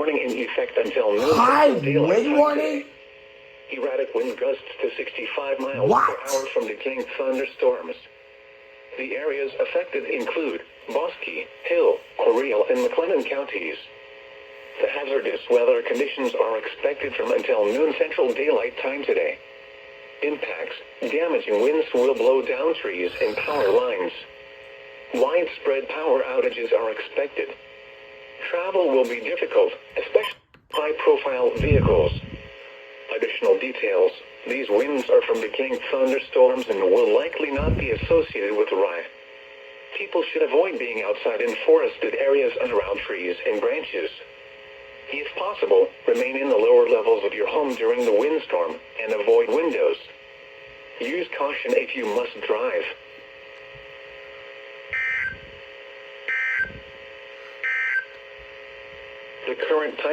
warning in effect until noon. High Daylight wind time warning? today. Erratic wind gusts to 65 miles What? per hour from decaying thunderstorms. The areas affected include Bosque, Hill, Coryell, and McLennan counties. The hazardous weather conditions are expected from until noon Central Daylight Time today. Impacts: damaging winds will blow down trees and power lines. Widespread power outages are expected. Travel will be difficult, especially high-profile vehicles. Additional details: these winds are from decaying thunderstorms and will likely not be associated with the riot. People should avoid being outside in forested areas and around trees and branches. If possible, remain in the lower levels of your home during the windstorm and avoid windows. Use caution if you must drive. The current time